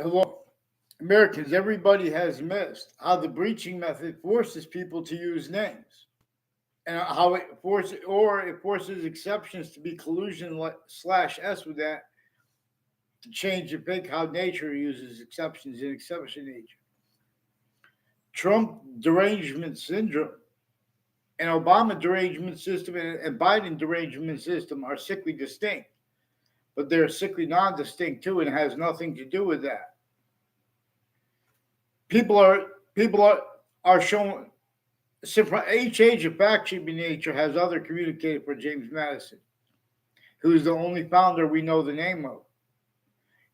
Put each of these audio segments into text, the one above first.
Hello, Americans, everybody has missed how the breaching method forces people to use names, and how it forces exceptions to be collusion slash S with that to change and pick how nature uses exceptions in exception nature. Trump derangement syndrome and Obama derangement system and Biden derangement system are sickly distinct, but they're sickly non-distinct too, and it has nothing to do with that. People are shown. Each age of fact sheet nature has other communicated for James Madison, who is the only founder we know the name of.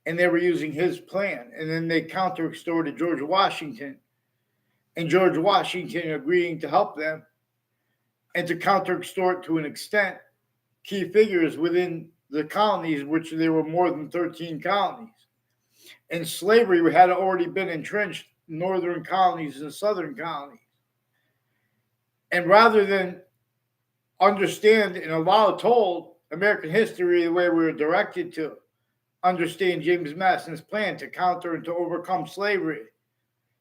And they were using his plan. And then they counter extorted George Washington, and George Washington agreeing to help them and to counter extort to an extent key figures within the colonies, which there were more than 13 colonies. And slavery had already been entrenched in northern colonies and southern colonies. And rather than understand and allow told American history the way we were directed to, understand James Madison's plan to counter and to overcome slavery,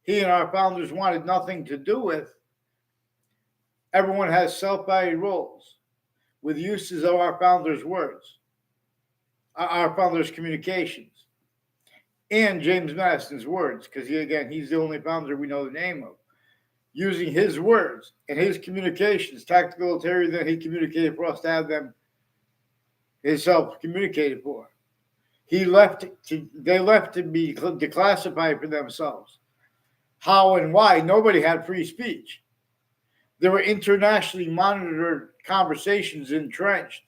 he and our founders wanted nothing to do with. Everyone has self-valued roles with uses of our founders' words, our founders' communications, and James Madison's words, because he's the only founder we know the name of. Using his words and his communications, tactical military that he communicated for us to have them himself communicated for. They left to be declassified for themselves. How and why? Nobody had free speech. There were internationally monitored conversations entrenched,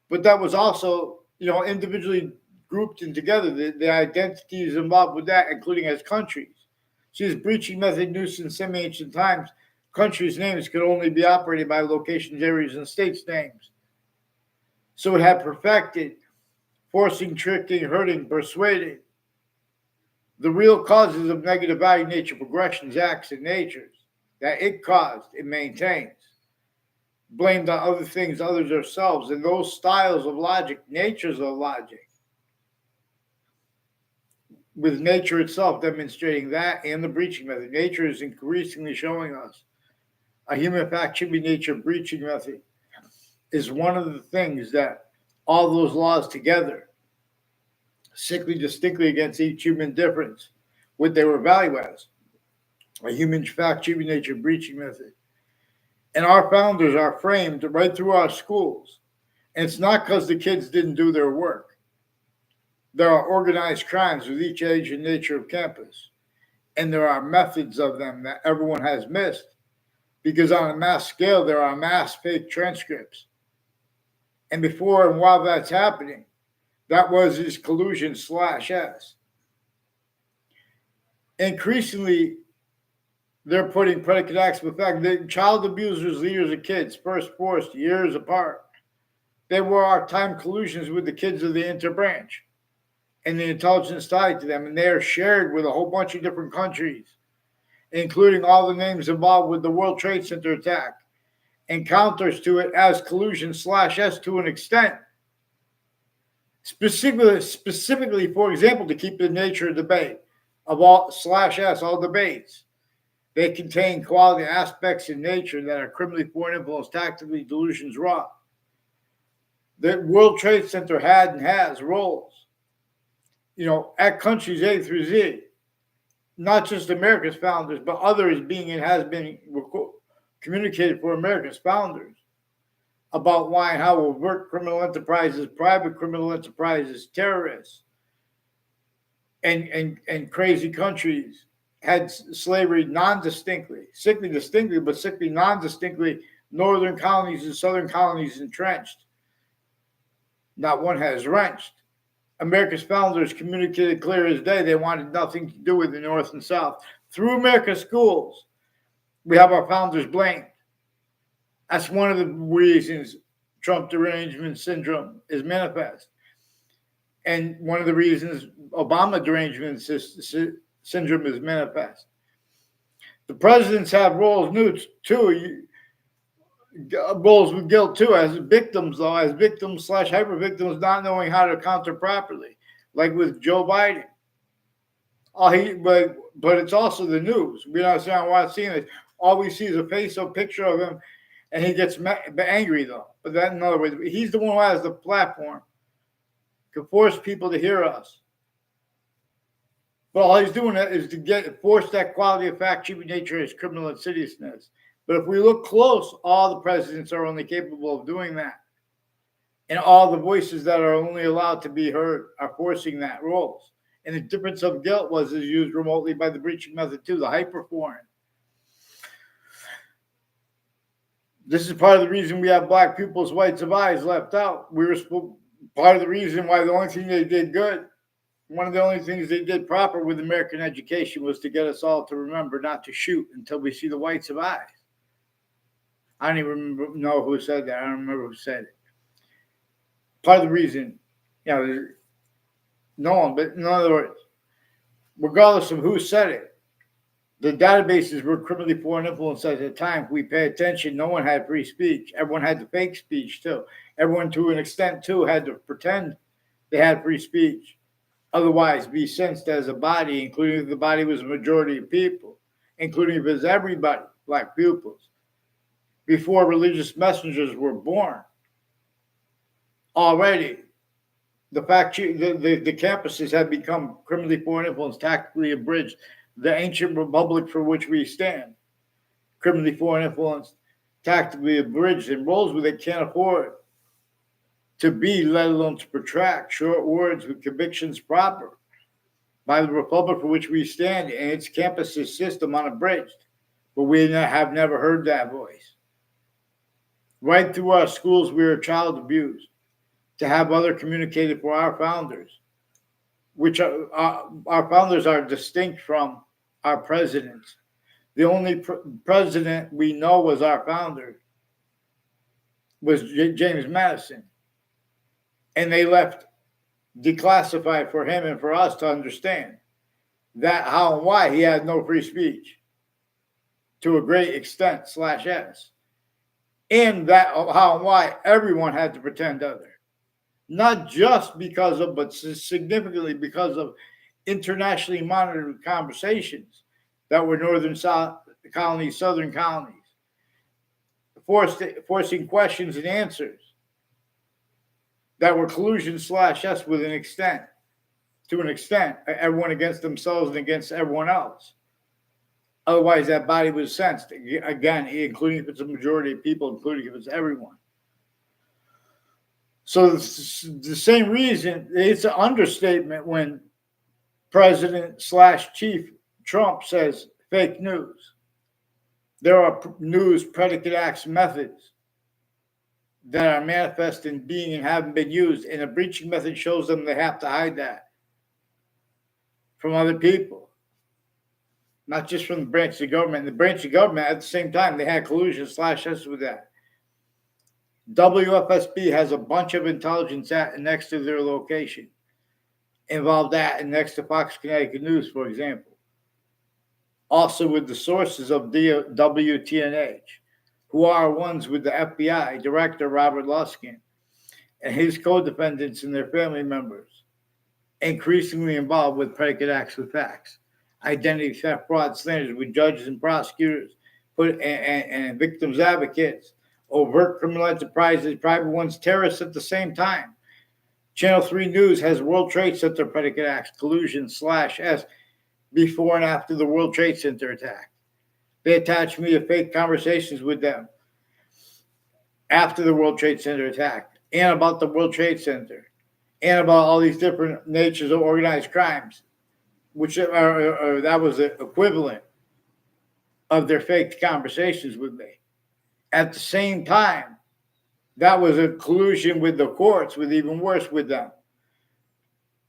but that was also, individually grouped and together, the identities involved with that, including as countries. See, this breaching method used in semi-ancient times, countries' names could only be operated by locations, areas, and states' names. So it had perfected forcing, tricking, hurting, persuading the real causes of negative value nature progressions, acts, and natures that it caused, it maintains. Blamed on other things, others ourselves, and those styles of logic, natures of logic, with nature itself demonstrating that and the breaching method. Nature is increasingly showing us a human fact should be nature breaching method is one of the things that all those laws together, sickly distinctly against each human difference, what they were valued as a human fact should be nature breaching method. And our founders are framed right through our schools. And it's not because the kids didn't do their work. There are organized crimes with each age and nature of campus. And there are methods of them that everyone has missed. Because on a mass scale, there are mass fake transcripts. And before and while that's happening, that was his collusion slash S. Increasingly, they're putting predicate acts of effect. The child abusers, leaders of kids, first forced years apart. They were our time collusions with the kids of the interbranch and the intelligence tied to them. And they are shared with a whole bunch of different countries, including all the names involved with the World Trade Center attack and counters to it as collusion slash S to an extent. Specifically, for example, to keep the nature of debate of all slash S, all debates. They contain quality aspects in nature that are criminally foreign influence, tactically delusions raw. The World Trade Center had and has roles, at countries A through Z, not just America's founders, but others being and has been communicated for America's founders about why and how overt criminal enterprises, private criminal enterprises, terrorists, and crazy countries had slavery non-distinctly, sickly distinctly, but sickly non-distinctly, northern colonies and southern colonies entrenched. Not one has wrenched. America's founders communicated clear as day they wanted nothing to do with the North and South. Through America's schools, we have our founders blamed. That's one of the reasons Trump derangement syndrome is manifest. And one of the reasons Obama derangement syndrome is manifest. The presidents have roles too, roles with guilt too, as victims slash hyper victims not knowing how to counter properly, like with Joe Biden. But it's also the news. We don't want to see it. All we see is a face, a picture of him, and he gets angry though. But that, in other words, he's the one who has the platform to force people to hear us. But all he's doing is to force that quality of fact, cheap nature, his criminal insidiousness. But if we look close, all the presidents are only capable of doing that. And all the voices that are only allowed to be heard are forcing that roles. And the difference of guilt is used remotely by the breaching method too, the hyperforeign. This is part of the reason we have black pupils' whites of eyes left out. We were part of the reason why the only thing they did good, one of the only things they did proper with American education was to get us all to remember not to shoot until we see the whites of eyes. I don't even know who said that. I don't remember who said it. Part of the reason, no one, but in other words, regardless of who said it, the databases were criminally foreign influence at the time. If we pay attention, no one had free speech. Everyone had the fake speech too. Everyone, to an extent too, had to pretend they had free speech. Otherwise, be sensed as a body, including if the body was a majority of people, including if it was everybody, black pupils. Before religious messengers were born, already the campuses had become criminally foreign influence, tactically abridged. The ancient republic for which we stand, criminally foreign influence, tactically abridged in roles where they can't afford to be, let alone to protract short words with convictions proper by the republic for which we stand and its campuses system unabridged. But we have never heard that voice. Right through our schools, we are child abused. To have other communicated for our founders, which our founders are distinct from our presidents. The only president we know was our founder, was James Madison. And they left declassified for him and for us to understand that how and why he had no free speech to a great extent /s. And that how and why everyone had to pretend other. Not just because of, but significantly because of internationally monitored conversations that were northern colonies, southern colonies, forcing questions and answers that were collusion /s with an extent, everyone against themselves and against everyone else. Otherwise, that body was sensed, again, including if it's a majority of people, including if it's everyone. So the same reason, it's an understatement when President /Chief Trump says fake news. There are news predicate acts methods that are manifest in being and haven't been used, and a breaching method shows them they have to hide that from other people, not just from the branch of government. The branch of government, at the same time, they had collusion /s with that. WFSB has a bunch of intelligence next to their location. Involved that and next to Fox Connecticut News, for example. Also with the sources of WTNH, who are ones with the FBI Director Robert Luskin and his co-defendants and their family members, increasingly involved with predicate acts with facts, identity theft, fraud, slanders with judges and prosecutors, and victims advocates, overt criminal enterprises, private ones, terrorists at the same time. Channel 3 News has World Trade Center predicate acts, collusion /s, before and after the World Trade Center attack. They attached me to fake conversations with them after the World Trade Center attack and about the World Trade Center and about all these different natures of organized crimes, which that was the equivalent of their fake conversations with me. At the same time, that was a collusion with the courts, with even worse with them,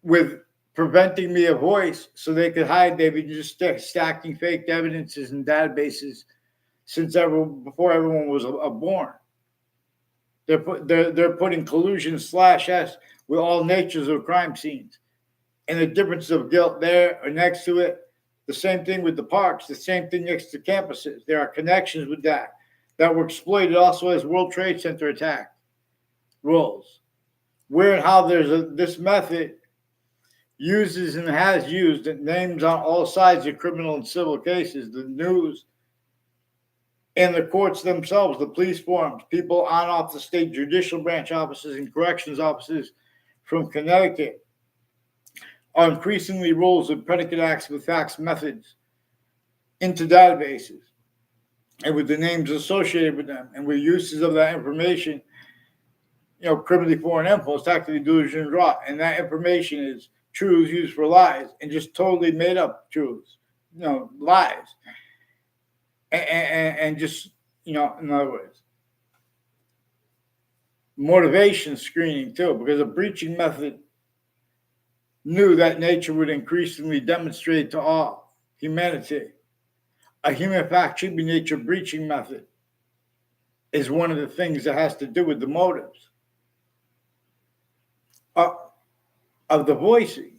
with preventing me a voice so they could hide. They've been just stacking fake evidences and databases before everyone was born. They're putting collusion /s with all natures of crime scenes, and the difference of guilt there or next to it. The same thing with the parks. The same thing next to campuses. There are connections with that were exploited also as World Trade Center attack roles. Where and how there's this method uses and has used names on all sides of criminal and civil cases, the news, and the courts themselves, the police forums, people on off the state judicial branch offices and corrections offices from Connecticut are increasingly rolls of predicate acts with facts methods into databases and with the names associated with them and with uses of that information, criminally foreign influence, tactically delusion wrought. And that information is truths used for lies and just totally made up truths, lies. And just, in other words, motivation screening too, because a breaching method knew that nature would increasingly demonstrate to all humanity. A human fact should be nature breaching method is one of the things that has to do with the motives of the voicings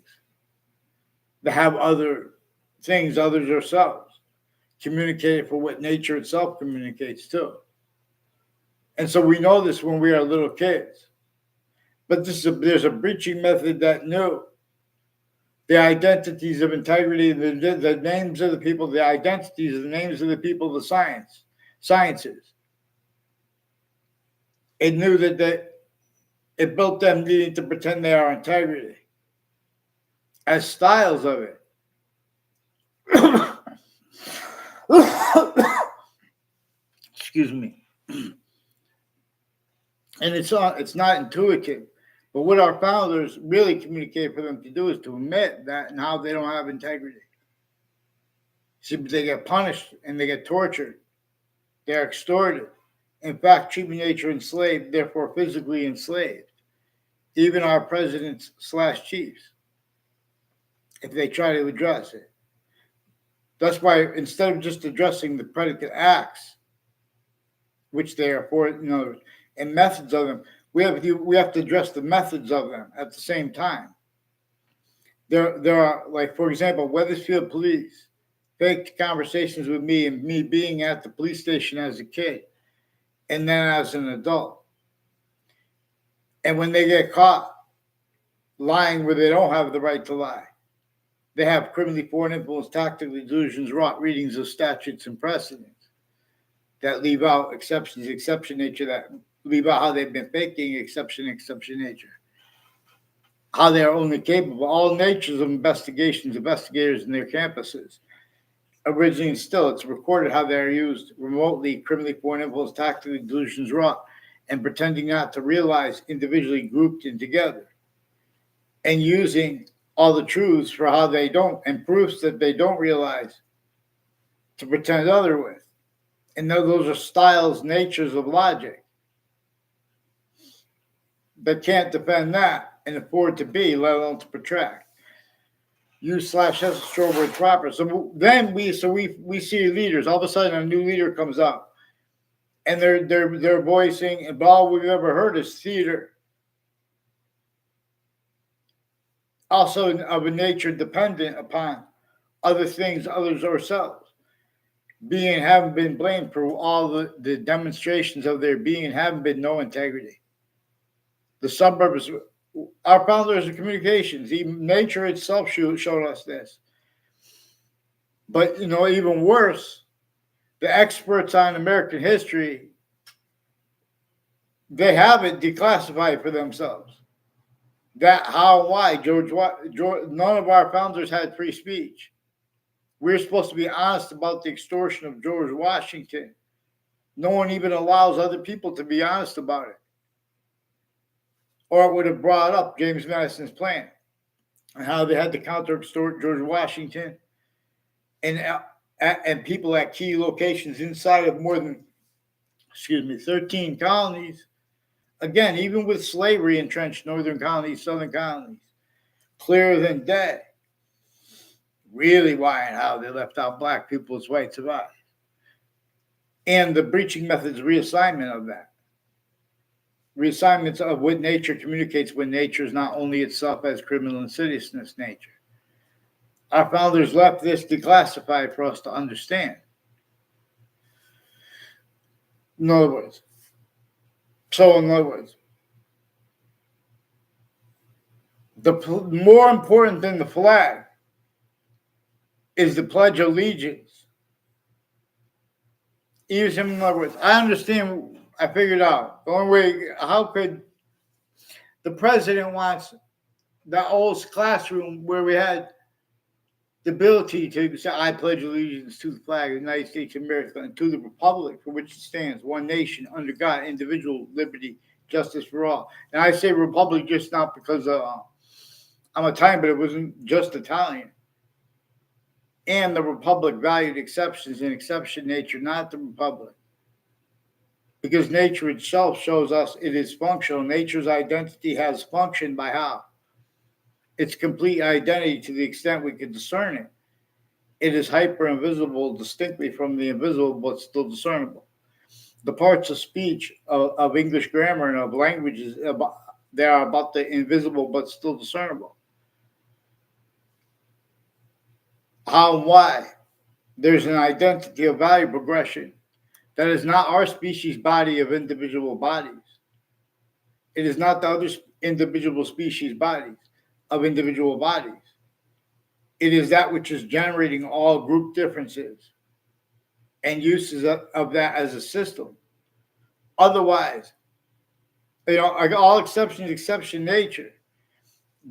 that have other things, others ourselves, communicated for what nature itself communicates too. And so we know this when we are little kids. But there's a breaching method that knew the identities of integrity, the names of the people, the identities, the names of the people, the sciences. It knew that it built them needing to pretend they are integrity as styles of it. Excuse me. And it's not intuitive. But what our founders really communicate for them to do is to admit that and how they don't have integrity. See, they get punished and they get tortured. They're extorted. In fact, treating nature enslaved, therefore physically enslaved. Even our presidents / chiefs, if they try to address it. That's why instead of just addressing the predicate acts, which they are for, and methods of them, we have to address the methods of them at the same time. There are, like, for example, Wethersfield police faked conversations with me and me being at the police station as a kid and then as an adult. And when they get caught lying where they don't have the right to lie, they have criminally foreign influence, tactically delusions wrought, readings of statutes and precedents that leave out exception nature, that leave out how they've been faking exception nature, how they are only capable, all natures of investigators in their campuses. Originally and still, it's recorded how they are used remotely, criminally foreign influence, tactically delusions wrought, and pretending not to realize, individually grouped in together, and using all the truths for how they don't, and proofs that they don't realize, to pretend other with. And those are styles, natures of logic that can't defend that and afford to be, let alone to protract. Use / has a short word proper. So then we see leaders. All of a sudden, a new leader comes up, and they're voicing, and all we've ever heard is theater. Also of a nature dependent upon other things, others ourselves. Being haven't been blamed for all the demonstrations of their being and haven't been no integrity. The suburbs, our founders of communications, even nature itself showed us this. But, even worse, the experts on American history, they have it declassified for themselves. That, how, and why, George, none of our founders had free speech. We're supposed to be honest about the extortion of George Washington. No one even allows other people to be honest about it. Or it would have brought up James Madison's plan and how they had to counter-extort George Washington and people at key locations inside of more than, 13 colonies. Again, even with slavery entrenched, northern colonies, southern colonies, clearer than day. Really why and how they left out black people as white survived. And the breaching methods reassignment of that. Reassignments of what nature communicates when nature is not only itself as criminal insidiousness nature. Our founders left this declassified for us to understand. In other words, More important than the flag is the Pledge of Allegiance. Even in other words, I understand. I figured out the only way. How could the president wants the old classroom where we had the ability to say, "I pledge allegiance to the flag of the United States of America and to the republic for which it stands, one nation under God, individual liberty, justice for all." And I say republic just not because I'm Italian, but it wasn't just Italian. And the republic valued exceptions and exception nature, not the republic. Because nature itself shows us it is functional. Nature's identity has function by how? Its complete identity to the extent we can discern it. It is hyper invisible distinctly from the invisible, but still discernible. The parts of speech of English grammar and of languages, they are about the invisible, but still discernible. How and why? There's an identity of value progression that is not our species' body of individual bodies. It is not the other individual species' bodies of individual bodies. It is that which is generating all group differences and uses of that as a system. Otherwise, all exceptions, exception nature,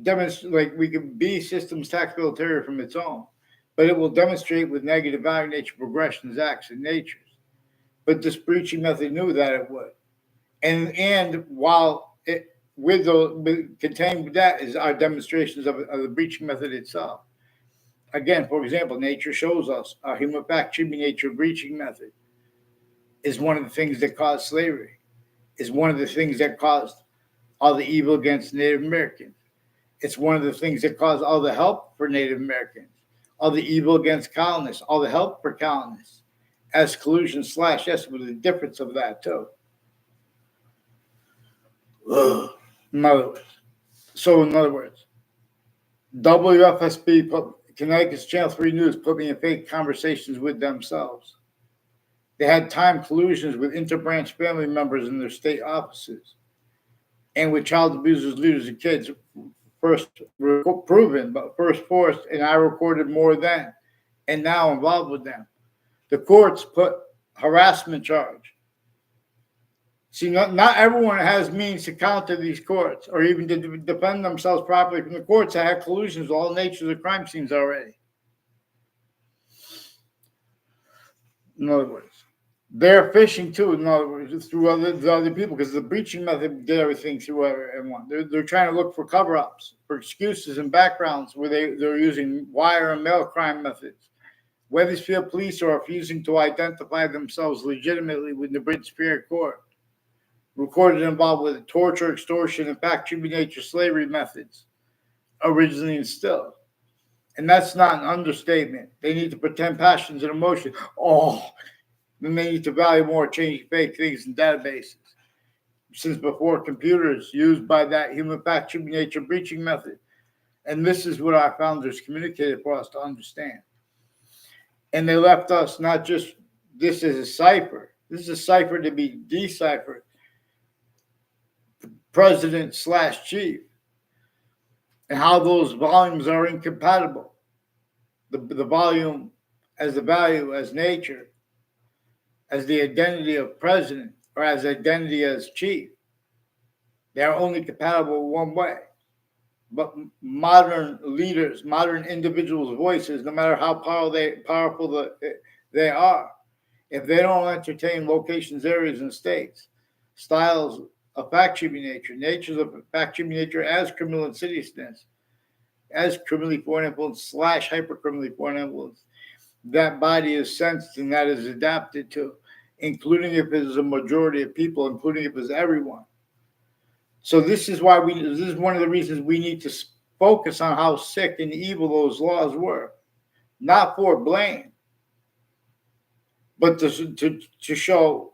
demonstrate like we can be systems tactile from its own, but it will demonstrate with negative value nature progressions, acts, and natures. But this breaching method knew that it would, and while it with the contained with that is our demonstrations of the breaching method itself. Again, for example, nature shows us our human fact nature breaching method is one of the things that caused slavery, is one of the things that caused all the evil against Native Americans. It's one of the things that caused all the help for Native Americans, all the evil against colonists, all the help for colonists, as collusion / yes, with the difference of that too. In other words, WFSB Connecticut's Channel 3 News put me in fake conversations with themselves. They had timed collusions with interbranch family members in their state offices and with child abusers, leaders, and kids. First proven, but first forced, and I recorded more then and now involved with them. The courts put harassment charge. See, not everyone has means to counter these courts or even to defend themselves properly from the courts that have collusions with all natures of crime scenes already. In other words, they're fishing too, in other words, through other people, because the breaching method did everything through everyone. They're trying to look for cover-ups, for excuses and backgrounds where they're using wire and mail crime methods. Wethersfield police are refusing to identify themselves legitimately with the British Superior Court. Recorded involved with torture, extortion, and fact-cheating nature slavery methods originally instilled. And that's not an understatement. They need to pretend passions and emotion. Then they need to value more changing fake things in databases. Since before computers used by that human fact-cheating nature breaching method. And this is what our founders communicated for us to understand. And they left us not just this is a cipher. This is a cipher to be deciphered. President / chief, and how those volumes are incompatible. The volume as the value as nature, as the identity of president, or as identity as chief. They are only compatible one way. But modern leaders, modern individuals' voices, no matter how powerful they are, if they don't entertain locations, areas, and states, styles of fact-cheating nature, natures of fact-cheating nature as criminal insidiousness, as criminally foreign influence / hyper-criminally foreign influence, that body is sensed and that is adapted to, including if it is a majority of people, including if it's everyone. So this is why this is one of the reasons we need to focus on how sick and evil those laws were, not for blame, but to show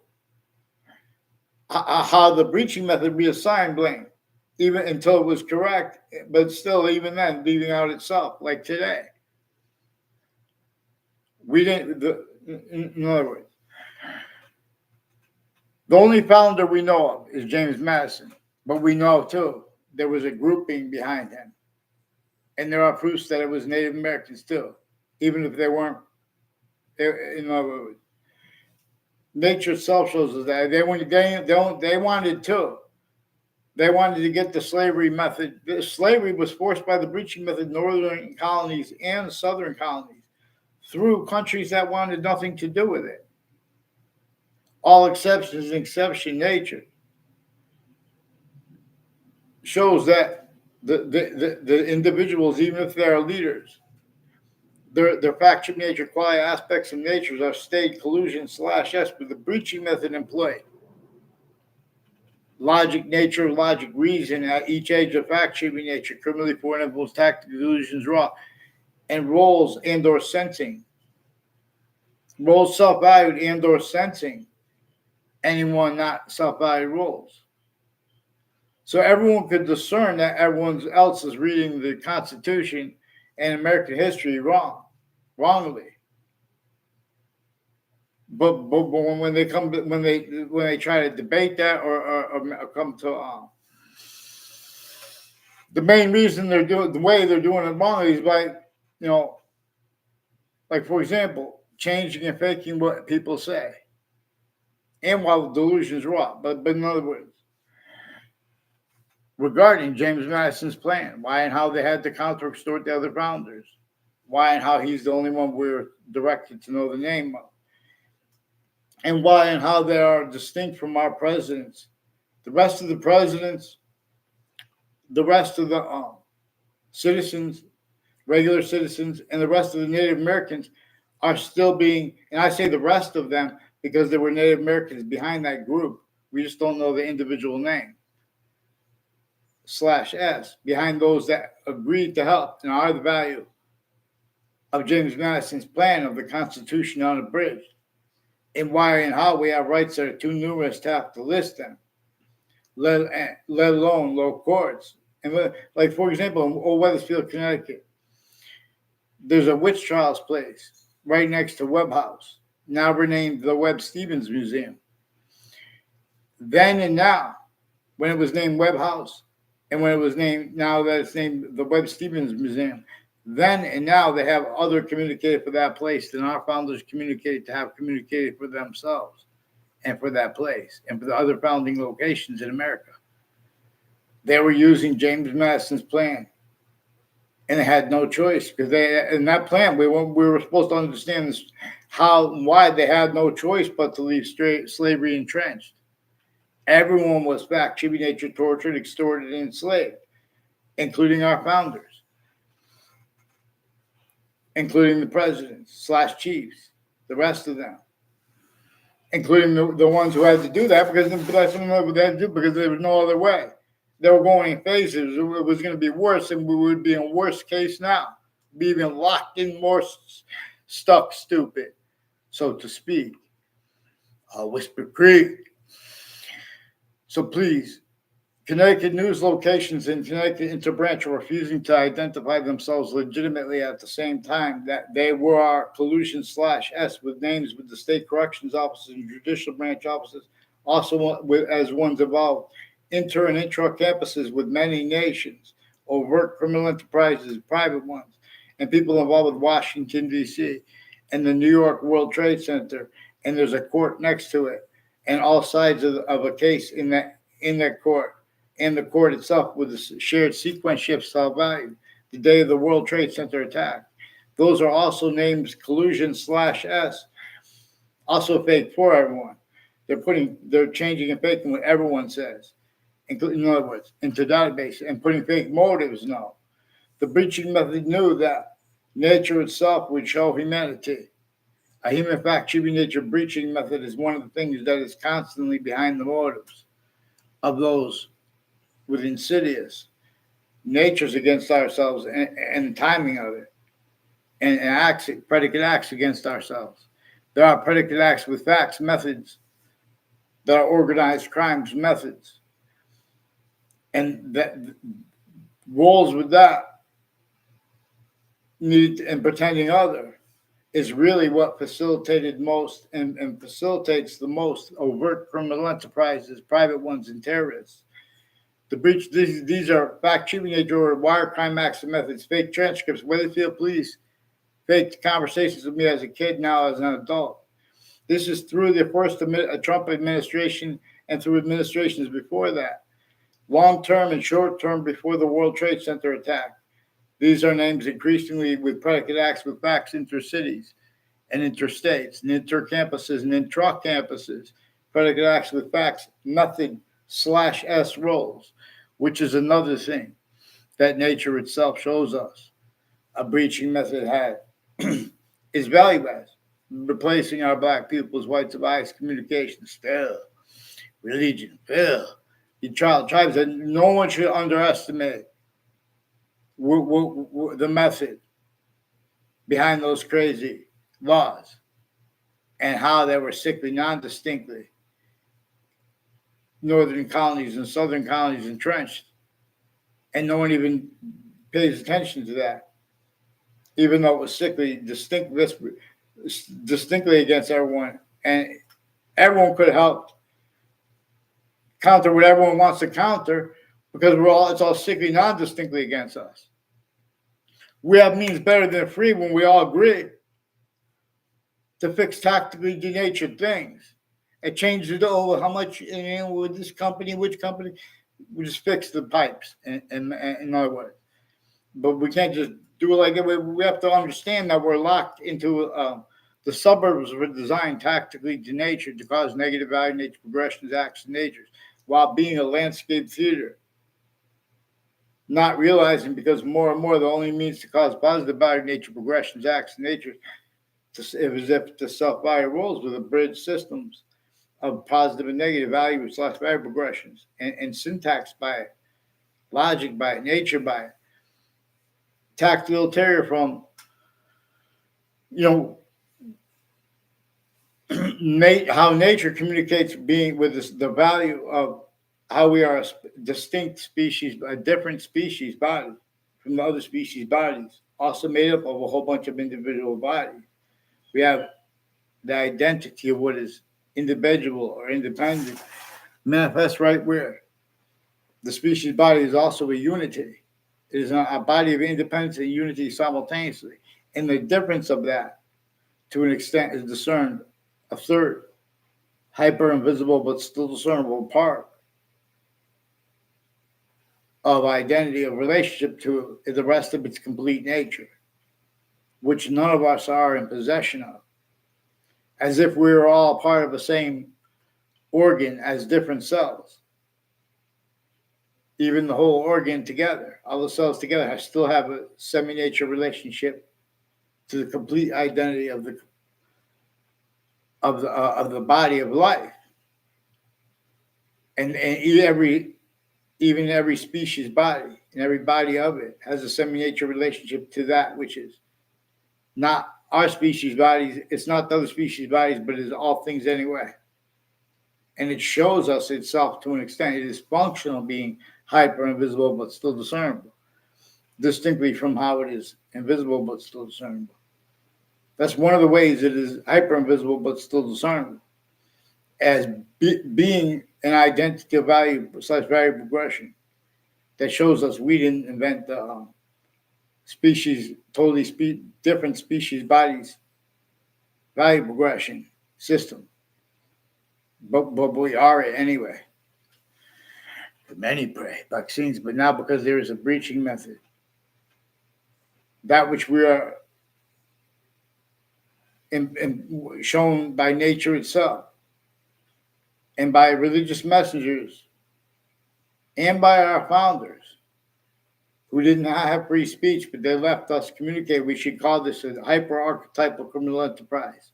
how the breaching method reassigned blame, even until it was correct, but still, even then, leaving out itself, like today. We didn't, in other words, the only founder we know of is James Madison, but we know, too, there was a grouping behind him. And there are proofs that it was Native Americans too, even if they weren't. In other words, nature itself shows us that they wanted to. They wanted to get the slavery method. The slavery was forced by the breaching method, northern colonies and southern colonies, through countries that wanted nothing to do with it. All exceptions, exception nature shows that the individuals, even if they are leaders, their factual nature, quality aspects of nature are stayed collusion /s with the breaching method employed. Logic, nature, logic, reason at each age of fact shaping nature, criminally foreign influence, tactical illusions, raw, and roles and or sensing. Roles self-valued and or sensing anyone not self-valued roles. So everyone could discern that everyone else is reading the Constitution and American history wrongly. But when they try to debate that or come to the main reason they're doing the way they're doing it wrongly is by like for example, changing and faking what people say, and while the delusion is raw. But in other words, regarding James Madison's plan, why and how they had to counter-extort the other founders, why and how he's the only one we were directed to know the name of, and why and how they are distinct from our presidents. The rest of the presidents, the rest of the citizens, regular citizens, and the rest of the Native Americans are still being, and I say the rest of them because there were Native Americans behind that group. We just don't know the individual name. /S behind those that agreed to help and are the value of James Madison's plan of the Constitution unabridged, and why and how we have rights that are too numerous to have to list them, let alone low courts. And like for example, in Old Wethersfield, Connecticut, there's a witch trials place right next to Webb House, now renamed the Webb Stevens Museum. Then and now, when it was named Webb House, and when it was named, now that it's named the Webb Stevens Museum, then and now they have other communicated for that place than our founders communicated to have communicated for themselves and for that place and for the other founding locations in America. They were using James Madison's plan, and they had no choice because in that plan we were supposed to understand this, how and why they had no choice but to leave slavery entrenched. Everyone was fact, nature, tortured, extorted, and enslaved, including our founders, including the presidents / chiefs, the rest of them, including the ones who had to do that because that's what they had to do because there was no other way. They were going in phases. It was going to be worse, and we would be in worse case now. Be even locked in more stuck, stupid, so to speak. Whisper Creek. So please, Connecticut news locations in Connecticut Interbranch are refusing to identify themselves legitimately at the same time that they were our collusion /S with names with the state corrections offices and judicial branch offices, also as ones involved inter and intra campuses with many nations, overt criminal enterprises, private ones, and people involved with Washington, D.C. and the New York World Trade Center, and there's a court next to it. And all sides of a case in that court, and the court itself with a shared sequence shift self-value, the day of the World Trade Center attack. Those are also names collusion /S, also fake for everyone. They're changing and faking what everyone says, including, in other words, into database, and putting fake motives. No, the breaching method knew that nature itself would show humanity. A human fact shaping nature breaching method is one of the things that is constantly behind the motives of those with insidious natures against ourselves and timing of it, and predicate acts against ourselves. There are predicate acts with facts, methods that are organized crimes, methods, and that roles with that need and pretending other is really what facilitated most and facilitates the most overt criminal enterprises, private ones, and terrorists The breach, these are fact cheating nature or wire crime acts and methods, fake transcripts, Weatherfield police, fake conversations with me as a kid, now as an adult. This is through the first Trump administration and through administrations before that. Long term and short term before the World Trade Center attack. These are names increasingly with predicate acts with facts intercities and interstates and intercampuses and intra-campuses. Predicate acts with facts, nothing /s roles, which is another thing that nature itself shows us a breaching method had is value as replacing our black people's white civilized communication still, religion, still. The tribes that no one should underestimate the method behind those crazy laws and how they were sickly, non-distinctly northern colonies and southern colonies entrenched, and no one even pays attention to that, even though it was sickly, distinctly against everyone, and everyone could help counter what everyone wants to counter because it's all sickly, non-distinctly against us. We have means better than free when we all agree to fix tactically denatured things. It changes it over how much, with this company, which company, we just fix the pipes, in other words. But we can't just do it like that. We have to understand that we're locked into the suburbs were designed tactically denatured to cause negative value nature progressions, acts, and natures, while being a landscape theater. Not realizing because more and more the only means to cause positive value nature progressions, acts, and natures is if the self-value rules with abridged systems of positive and negative value / value progressions and syntax by it, logic by it, nature by it. Tactile terrier from, how nature communicates being with the value of how we are a distinct species, a different species body from the other species bodies, also made up of a whole bunch of individual bodies. We have the identity of what is individual or independent manifests right where the species body is also a unity. It is a body of independence and unity simultaneously. And the difference of that, to an extent, is discerned a third, hyper invisible but still discernible part of identity, of relationship to the rest of its complete nature, which none of us are in possession of, as if we were all part of the same organ as different cells. Even the whole organ together, all the cells together, still have a semi-nature relationship to the complete identity of the body of life, and even every species body and every body of it has a semi-nature relationship to that which is not our species bodies. It's not the other species bodies, but it is all things anyway. And it shows us itself to an extent. It is functional, being hyper invisible but still discernible, distinctly from how it is invisible but still discernible. That's one of the ways it is hyper invisible but still discernible, as being an identity of value / value progression that shows us we didn't invent the species, totally different species bodies value progression system, but we are it anyway. For many prey vaccines, but now because there is a breaching method, that which we are shown by nature itself and by religious messengers and by our founders who did not have free speech, but they left us communicate. We should call this a hyper-archetypal criminal enterprise.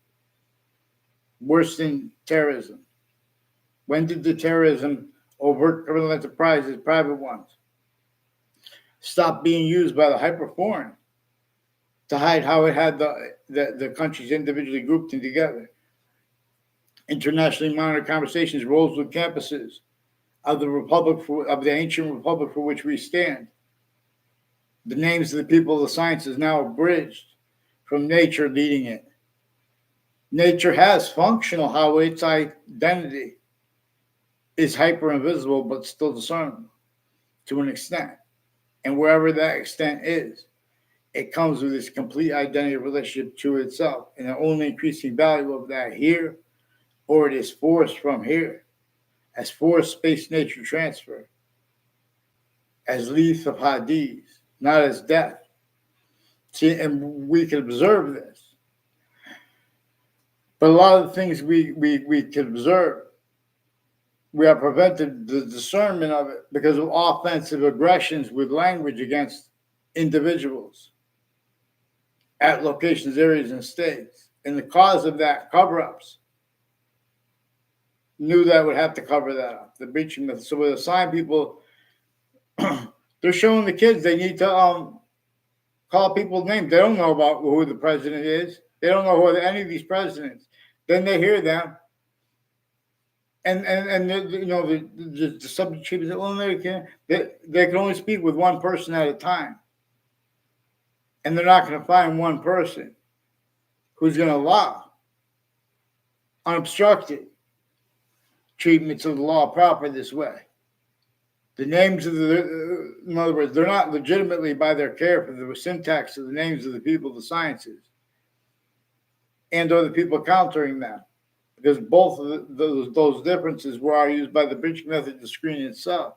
Worse than terrorism. When did the terrorism, overt criminal enterprises, private ones, stop being used by the hyper-foreign to hide how it had the countries individually grouped in together? Internationally monitored conversations rose with campuses of the republic, of the ancient republic for which we stand. The names of the people of the sciences now abridged from nature leading it. Nature has functional how its identity is hyper invisible but still discernible. to an extent. And wherever that extent is, it comes with this complete identity relationship to itself, and the only increasing value of that here, or it is forced from here, as forced space nature transfer, as leaf of Hades, not as death. See, and we can observe this. But a lot of the things we can observe, we have prevented the discernment of it because of offensive aggressions with language against individuals at locations, areas, and states. And the cause of that, cover-ups, knew that would have to cover that up, the breaching method. So with assigned people, they're showing the kids they need to call people's names. They don't know about who the president is. They don't know who any of these presidents. Then they hear them, and the subject chief is, well, they can only speak with one person at a time, and they're not going to find one person who's going to allow unobstructed treatment of the law proper this way. The names of in other words, they're not legitimately by their care for the syntax of the names of the people, the sciences, and or the people countering them, because both of those differences were used by the breaching method to screen itself.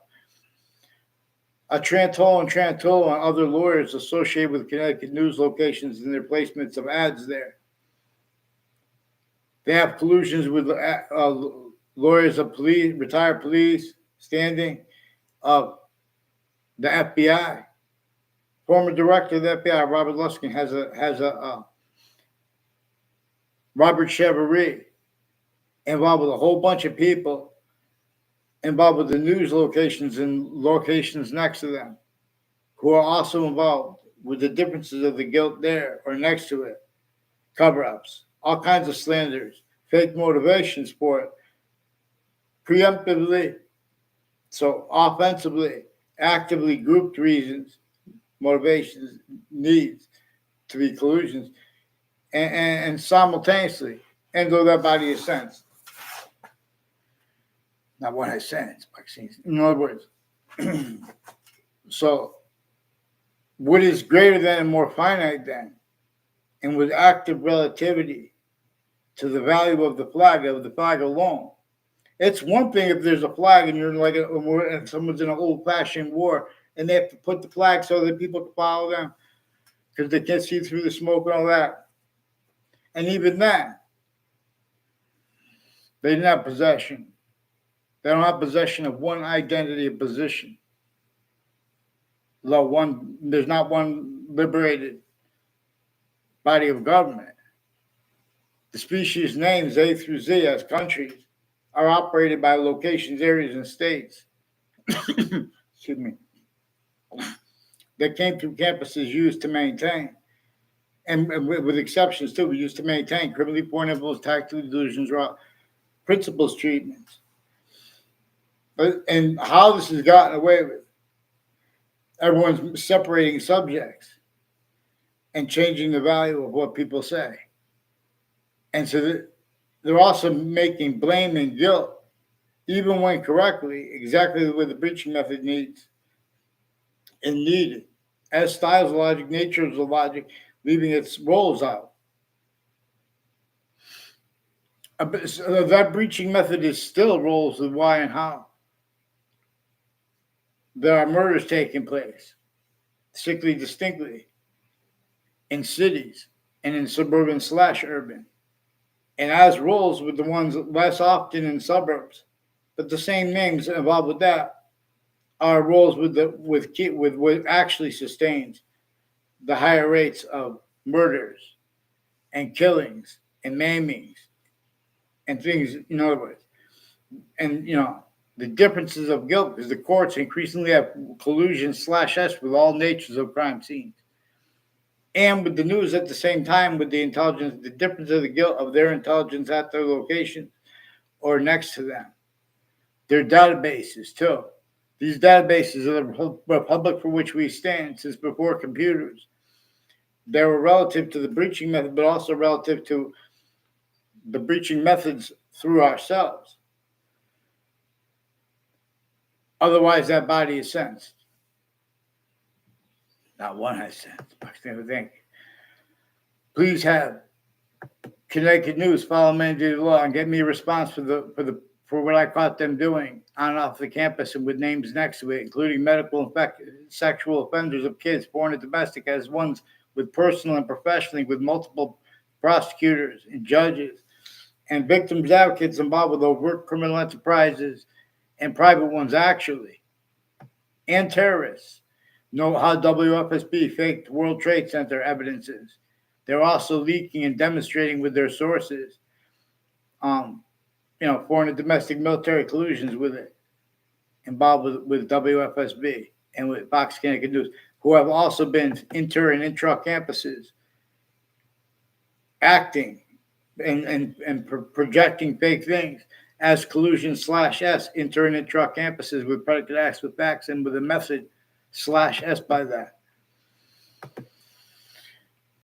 Trantol and other lawyers associated with Connecticut news locations and their placements of ads there. They have collusions with lawyers of police, retired police, standing of the FBI. Former director of the FBI, Robert Luskin, has a Robert Chevrolet involved with a whole bunch of people involved with the news locations and locations next to them, who are also involved with the differences of the guilt there or next to it, cover-ups, all kinds of slanders, fake motivations for it, preemptively, so offensively, actively grouped reasons, motivations, needs to be collusions, and simultaneously, and though that body is sensed. Not what I sense, in other words. So, what is greater than and more finite than, and with active relativity to the value of the flag alone. It's one thing if there's a flag and you're like and someone's in an old-fashioned war and they have to put the flag so that people can follow them because they can't see through the smoke and all that. And even that, they didn't have possession. They don't have possession of one identity of position. There's not one liberated body of government. The species names A through Z as countries are operated by locations, areas, and states. Excuse me. That came through campuses used to maintain, and with exceptions too, we used to maintain criminally born influence, tactical delusions, principles treatments. And how this has gotten away with, everyone's separating subjects and changing the value of what people say. And so they're also making blame and guilt, even when correctly, exactly the way the breaching method needs and needed, as styles of logic, nature of the logic, leaving its roles out. So that breaching method is still roles with why and how. There are murders taking place, sickly distinctly, in cities and in suburban / urban. And as roles with the ones less often in suburbs, but the same names involved with that are roles with what actually sustains the higher rates of murders and killings and maimings and things, in other words. And, the differences of guilt, because the courts increasingly have collusion / S with all natures of crime scenes. And with the news at the same time, with the intelligence, the difference of the guilt of their intelligence at their location or next to them. Their databases, too. These databases are the republic for which we stand since before computers. They were relative to the breaching method, but also relative to the breaching methods through ourselves. Otherwise, that body is sensed. Not one has sent. Thank you. Please have Connecticut News follow mandatory law and get me a response for what I caught them doing on and off the campus and with names next to it, including medical and sexual offenders of kids, foreign and domestic, as ones with personal and professionally with multiple prosecutors and judges and victims advocates involved with overt criminal enterprises and private ones actually, and terrorists. Know how WFSB faked World Trade Center evidences. They're also leaking and demonstrating with their sources, foreign and domestic military collusions with it, involved with WFSB and with Fox Connecticut News, who have also been inter and intra campuses acting and projecting fake things as collusion/S inter and intra campuses with predicate acts with facts and with a method /S by that.